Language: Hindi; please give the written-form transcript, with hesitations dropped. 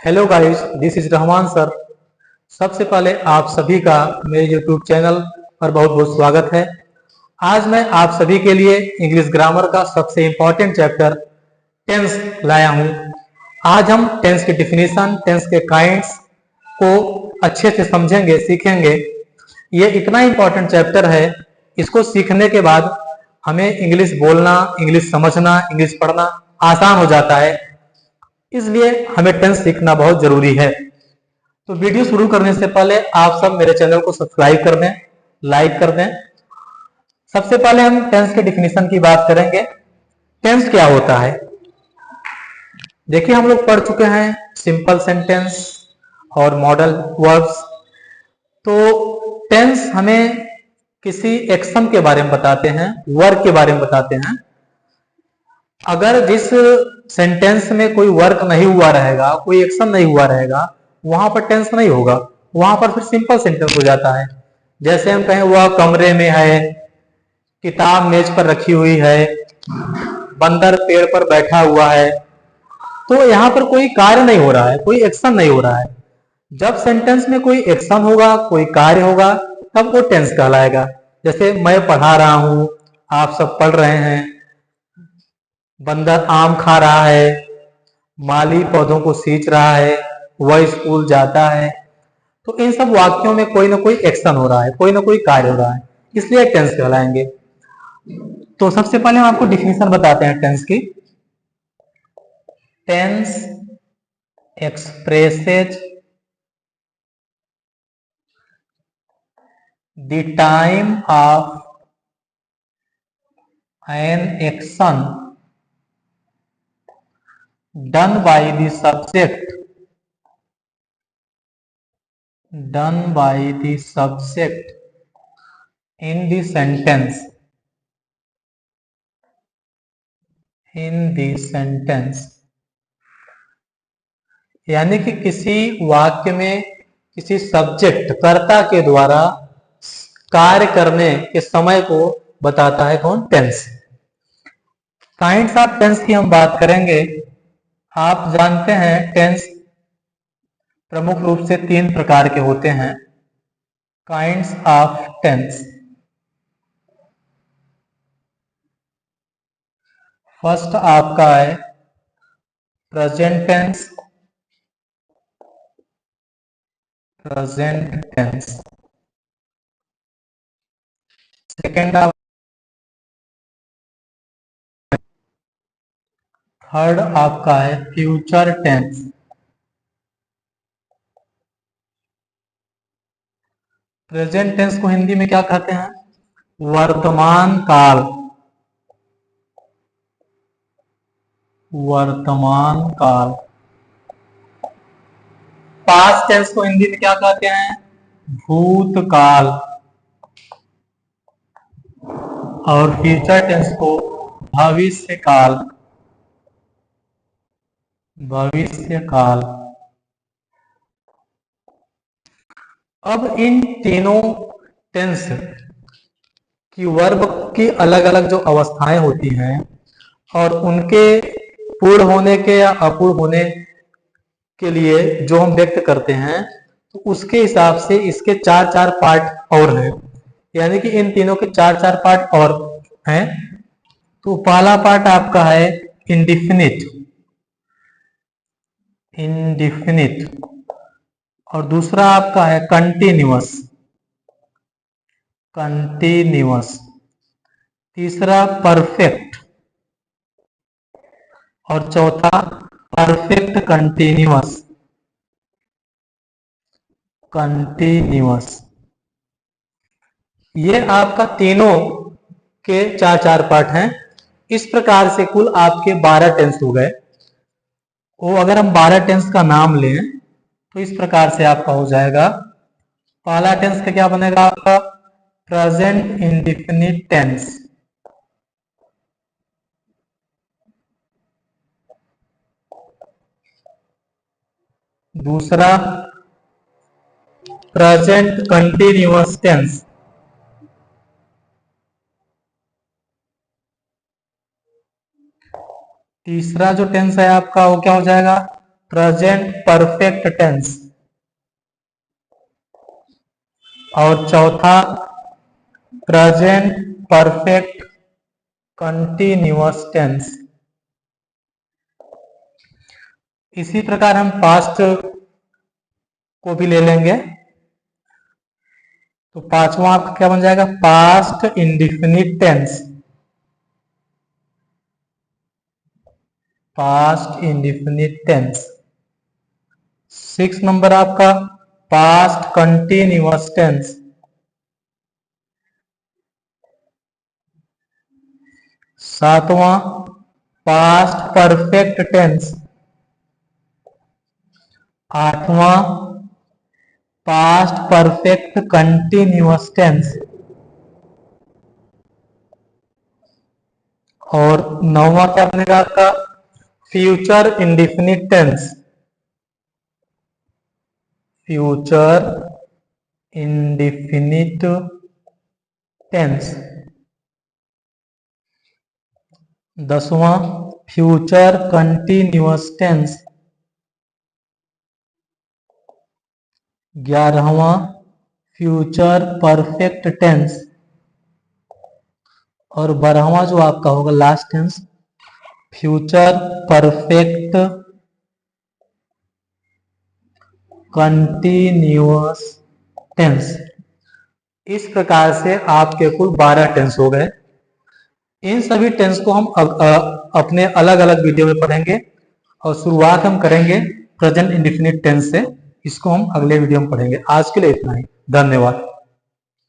Hello guys, this is Rahman sir. सबसे पहले आप सभी का मेरे यूट्यूब चैनल पर बहुत बहुत स्वागत है। आज मैं आप सभी के लिए इंग्लिश ग्रामर का सबसे इम्पोर्टेंट चैप्टर टेंस लाया हूँ। आज हम टेंस की डिफिनीशन, टेंस के काइंड्स को अच्छे से समझेंगे, सीखेंगे। ये इतना इम्पोर्टेंट चैप्टर है, इसको सीखने के बाद हमें इंग्लिश बोलना, इंग्लिश समझना, इंग्लिश पढ़ना आसान हो जाता है। इसलिए हमें टेंस सीखना बहुत जरूरी है। तो वीडियो शुरू करने से पहले आप सब मेरे चैनल को सब्सक्राइब कर दें, लाइक कर दें। सबसे पहले हम टेंस के डिफिनीशन की बात करेंगे। टेंस क्या होता है? देखिए, हम लोग पढ़ चुके हैं सिंपल सेंटेंस और मॉडल वर्ब्स। तो टेंस हमें किसी एक्शन के बारे में बताते हैं, वर्क के बारे में बताते हैं। अगर जिस सेंटेंस में कोई वर्क नहीं हुआ रहेगा, कोई एक्शन नहीं हुआ रहेगा, वहां पर टेंस नहीं होगा, वहां पर फिर सिंपल सेंटेंस हो जाता है। जैसे हम कहें वह कमरे में है, किताब मेज पर रखी हुई है, बंदर पेड़ पर बैठा हुआ है। तो यहाँ पर कोई कार्य नहीं हो रहा है, कोई एक्शन नहीं हो रहा है। जब सेंटेंस में कोई एक्शन होगा, कोई कार्य होगा, तब वो टेंस कहलाएगा। जैसे मैं पढ़ा रहा हूं, आप सब पढ़ रहे हैं, बंदर आम खा रहा है, माली पौधों को सींच रहा है, वह स्कूल जाता है। तो इन सब वाक्यों में कोई ना कोई एक्शन हो रहा है, कोई ना कोई कार्य हो रहा है, इसलिए टेंस कहलाएंगे। तो सबसे पहले हम आपको डिफिनीशन बताते हैं टेंस की। Tense expresses the time of an action done by the subject in the sentence यानी कि किसी वाक्य में किसी सब्जेक्ट, कर्ता के द्वारा कार्य करने के समय को बताता है कौन? टेंस। काइंड्स ऑफ टेंस की हम बात करेंगे। आप जानते हैं टेंस प्रमुख रूप से 3 प्रकार के होते हैं। Kinds of tense. फर्स्ट आपका है प्रेजेंट टेंस। सेकेंड थर्ड आपका है फ्यूचर टेंस। प्रेजेंट टेंस को हिंदी में क्या कहते हैं? वर्तमान काल। पास्ट टेंस को हिंदी में क्या कहते हैं? भूतकाल। और फ्यूचर टेंस को भविष्यकाल। अब इन तीनों टेंस की वर्ब की अलग अलग जो अवस्थाएं होती हैं और उनके पूर्ण होने के या अपूर्ण होने के लिए जो हम व्यक्त करते हैं, तो उसके हिसाब से इसके 4-4 पार्ट और हैं। यानी कि इन तीनों के 4-4 पार्ट और हैं। तो पहला पार्ट आपका है इंडिफिनिट और दूसरा आपका है कंटिन्यूअस। तीसरा परफेक्ट और चौथा परफेक्ट कंटिन्यूअस। ये आपका तीनों के 4-4 पार्ट हैं। इस प्रकार से कुल आपके 12 टेंस हो गए। वो अगर हम 12 टेंस का नाम लें तो इस प्रकार से आपका हो जाएगा। पहला टेंस का क्या बनेगा आपका? Present indefinite tense. दूसरा प्रेजेंट कंटिन्यूअस टेंस। तीसरा जो टेंस है आपका वो क्या हो जाएगा? प्रेजेंट परफेक्ट टेंस और चौथा प्रेजेंट परफेक्ट कंटिन्यूअस टेंस। इसी प्रकार हम पास्ट को भी ले लेंगे। तो पांचवा आपका क्या बन जाएगा? Past indefinite tense. Past indefinite tense. 6 number आपका पास्ट कंटिन्यूअस टेंस। 7वां पास्ट परफेक्ट टेंस। 8वां पास्ट परफेक्ट कंटिन्यूअस टेंस। और 9वां क्या बनेगा आपका? Future indefinite tense. Future indefinite tense. 10वां फ्यूचर कंटिन्यूअस टेंस। 11वां फ्यूचर परफेक्ट टेंस। और 12वां जो आपका होगा last tense, future perfect continuous tense. इस प्रकार से आपके कुल 12 टेंस हो गए। इन सभी टेंस को हम अपने अलग अलग वीडियो में पढ़ेंगे और शुरुआत हम करेंगे प्रेजेंट इंडेफिनिट टेंस से। इसको हम अगले वीडियो में पढ़ेंगे। आज के लिए इतना ही। धन्यवाद।